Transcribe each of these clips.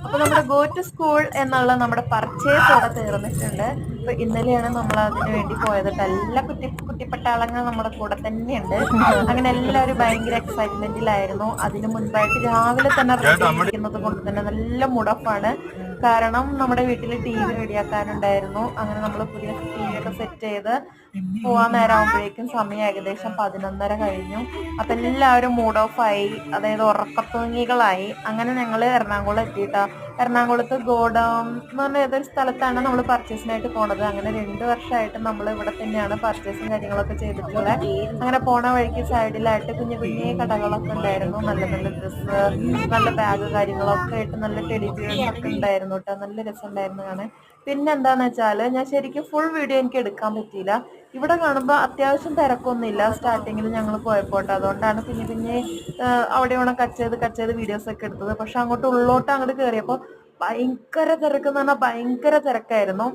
അപ്പൊ നമ്മുടെ go to school എന്നുള്ള നമ്മുടെ പർച്ചേസ് അവിടെ തീർന്നിട്ടുണ്ട്. അപ്പൊ ഇന്നലെയാണ് നമ്മൾ അതിനു വേണ്ടി പോയത്. എല്ലാ കുട്ടിപ്പട്ടാളങ്ങൾ നമ്മുടെ കൂടെ തന്നെയുണ്ട്. അങ്ങനെ എല്ലാവരും ഭയങ്കര എക്സൈറ്റ്മെന്റിലായിരുന്നു. അതിനു മുൻപായിട്ട് രാവിലെ തന്നെ റെഡി ആയിരിക്കുന്നത് കൊണ്ട് തന്നെ നല്ല മുടഫാണ്. കാരണം നമ്മുടെ വീട്ടിൽ ടി വി റെഡിയാക്കാനുണ്ടായിരുന്നു. അങ്ങനെ നമ്മൾ പുതിയ ടി വി ഒക്കെ സെറ്റ് ചെയ്ത് പോവാൻ നേരമാകുമ്പോഴേക്കും സമയം ഏകദേശം 11:30 കഴിഞ്ഞു. അപ്പൊ എല്ലാവരും മൂഡ് ഓഫ് ആയി, അതായത് ഉറക്കത്തൂങ്ങികളായി. അങ്ങനെ ഞങ്ങൾ എറണാകുളം എത്തിയിട്ടാ. എറണാകുളത്ത് ഗോഡൗൺ എന്ന് പറഞ്ഞ ഏതൊരു സ്ഥലത്താണ് നമ്മൾ പർച്ചേസിനായിട്ട് പോണത്. അങ്ങനെ 2 വർഷമായിട്ട് നമ്മൾ ഇവിടെ തന്നെയാണ് പർച്ചേസും കാര്യങ്ങളൊക്കെ ചെയ്തിട്ടുള്ളത്. അങ്ങനെ പോണ വഴിക്ക് സൈഡിലായിട്ട് കുഞ്ഞു കുഞ്ഞേ കടകളൊക്കെ ഉണ്ടായിരുന്നു. നല്ല നല്ല ഡ്രസ്സ്, നല്ല ബാഗ് കാര്യങ്ങളൊക്കെ ആയിട്ട് നല്ല ടെഡി ബിയേഴ്സ് ഒക്കെ ഉണ്ടായിരുന്നു കേട്ടോ. നല്ല രസമുണ്ടായിരുന്നു കാണാൻ. പിന്നെ എന്താന്ന് വെച്ചാല് ഞാൻ ശരിക്കും ഫുൾ വീഡിയോ എനിക്ക് എടുക്കാൻ പറ്റിയില്ല. ഇവിടെ കാണുമ്പോൾ അത്യാവശ്യം തിരക്കൊന്നുമില്ല സ്റ്റാർട്ടിങ്ങിൽ ഞങ്ങൾ പോയപ്പോട്ടെ. അതുകൊണ്ടാണ് പിന്നെ അവിടെ ഇവിടെ കട്ട് ചെയ്ത് വീഡിയോസ് ഒക്കെ എടുത്തത്. പക്ഷെ അങ്ങോട്ട് ഉള്ളോട്ട് അങ്ങോട്ട് കയറിയപ്പോൾ ഭയങ്കര തിരക്ക് എന്ന് പറഞ്ഞാൽ ഭയങ്കര തിരക്കായിരുന്നു.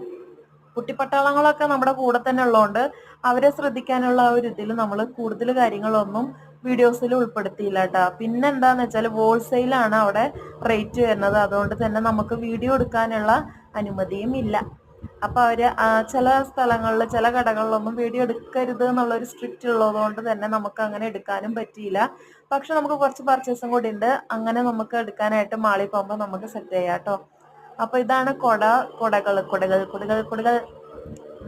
കുട്ടിപ്പട്ടാളങ്ങളൊക്കെ നമ്മുടെ കൂടെ തന്നെ ഉള്ളതുകൊണ്ട് അവരെ ശ്രദ്ധിക്കാനുള്ള ആ ഒരു ഇതിൽ നമ്മൾ കൂടുതൽ കാര്യങ്ങളൊന്നും വീഡിയോസിൽ ഉൾപ്പെടുത്തിയില്ല കേട്ടോ. പിന്നെ എന്താന്ന് വെച്ചാൽ ഹോൾസെയിലാണ് അവിടെ റേറ്റ് വരുന്നത്. അതുകൊണ്ട് തന്നെ നമുക്ക് വീഡിയോ എടുക്കാനുള്ള അനുമതിയും ഇല്ല. അപ്പൊ അവര് ചില സ്ഥലങ്ങളിൽ ചില കടകളിലൊന്നും വീഡിയോ എടുക്കരുത് എന്നുള്ളൊരു സ്ട്രിക്റ്റ് ഉള്ളത് കൊണ്ട് തന്നെ നമുക്ക് അങ്ങനെ എടുക്കാനും പറ്റിയില്ല. പക്ഷെ നമുക്ക് കുറച്ച് പർച്ചേസും കൂടി ഉണ്ട്. അങ്ങനെ നമുക്ക് എടുക്കാനായിട്ട് മാളിൽ പോകുമ്പോൾ നമുക്ക് സെറ്റ് ചെയ്യാം കേട്ടോ. അപ്പൊ ഇതാണ് കുടകൾ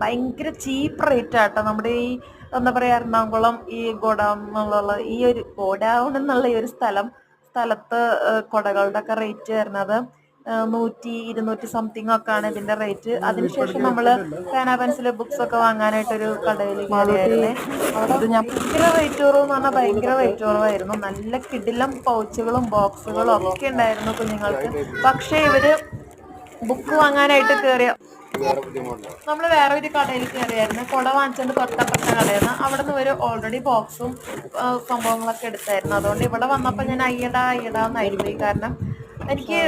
ഭയങ്കര ചീപ്പ് റേറ്റ് ആട്ടോ. നമ്മുടെ ഈ എന്താ പറയാ എറണാകുളം ഈ ഗോഡൗൺ എന്നുള്ള ഈ ഒരു സ്ഥലത്ത് കുടകളുടെ ഒക്കെ റേറ്റ് വരുന്നത് 100-200 സംതിങ് ഒക്കെ ആണ് ഇതിന്റെ റേറ്റ്. അതിനുശേഷം നമ്മള് പേന പെൻസിൽ ബുക്സ് ഒക്കെ വാങ്ങാനായിട്ട് ഒരു കടയിൽ കയറിയായിരുന്നേ. അവിടെ ഞാൻ ഭയങ്കര റേറ്റ് കുറവെന്ന് പറഞ്ഞാൽ ഭയങ്കര റേറ്റ് കുറവായിരുന്നു. നല്ല കിടിലം പൗച്ചുകളും ബോക്സുകളും ഒക്കെ ഉണ്ടായിരുന്നു കുഞ്ഞുങ്ങൾക്ക്. പക്ഷെ ഇവര് ബുക്ക് വാങ്ങാനായിട്ട് കയറിയ നമ്മൾ വേറെ ഒരു കടയിൽ കയറിയായിരുന്നു. കുട വാങ്ങിച്ചുകൊണ്ട് തൊട്ടപ്പുറത്തെ കടയായിരുന്നു. അവിടെ നിന്ന് ഒരു ഓൾറെഡി ബോക്സും സംഭവങ്ങളൊക്കെ എടുത്തായിരുന്നു. അതുകൊണ്ട് ഇവിടെ വന്നപ്പോൾ ഞാൻ അയ്യടാന്നായിപ്പോയി. കാരണം എനിക്ക്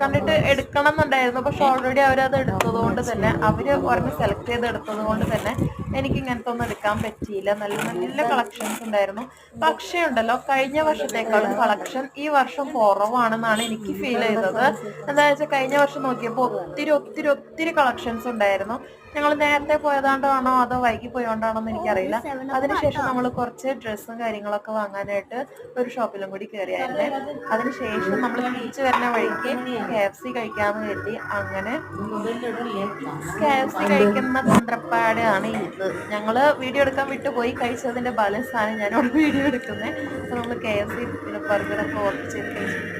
കണ്ടിട്ട് എടുക്കണം എന്നുണ്ടായിരുന്നു. പക്ഷെ ഓൾറെഡി അവരത് എടുത്തത് കൊണ്ട് തന്നെ ഒരെണ്ണം സെലക്ട് ചെയ്ത് എടുത്തത് കൊണ്ട് തന്നെ എനിക്ക് ഇങ്ങനത്തെ ഒന്നും എടുക്കാൻ പറ്റിയില്ല. നല്ല നല്ല കളക്ഷൻസ് ഉണ്ടായിരുന്നു. പക്ഷേ ഉണ്ടല്ലോ, കഴിഞ്ഞ വർഷത്തേക്കാളും കളക്ഷൻ ഈ വർഷം കുറവാണെന്നാണ് എനിക്ക് ഫീൽ ചെയ്തത്. എന്താ വെച്ചാൽ കഴിഞ്ഞ വർഷം നോക്കിയപ്പോൾ ഒത്തിരി കളക്ഷൻസ് ഉണ്ടായിരുന്നു. ഞങ്ങൾ നേരത്തെ പോയതാണ്ടാണോ അതോ വൈകി പോയോണ്ടാണോ എന്ന് എനിക്കറിയില്ല. അതിനുശേഷം നമ്മൾ കുറച്ച് ഡ്രസ്സും കാര്യങ്ങളൊക്കെ വാങ്ങാനായിട്ട് ഒരു ഷോപ്പിലും കൂടി കയറിയായിരുന്നേ. അതിനുശേഷം നമ്മൾ തിരിച്ചു വരുന്ന വഴിക്ക് KFC കഴിക്കാമെന്ന് കരുതി. അങ്ങനെ KFC കഴിക്കുന്ന തന്ത്രപ്പാട് ആണ് ഇത്. ഞങ്ങള് വീഡിയോ എടുക്കാൻ വിട്ടുപോയി. കഴിച്ചതിന്റെ ബാലൻസ് ആണ് ഞാനവിടെ വീഡിയോ എടുക്കുന്നത്. അപ്പൊ നമ്മൾ KFC ബർഗറൊക്കെ ഓർഡർ ചെയ്ത് കഴിച്ചു.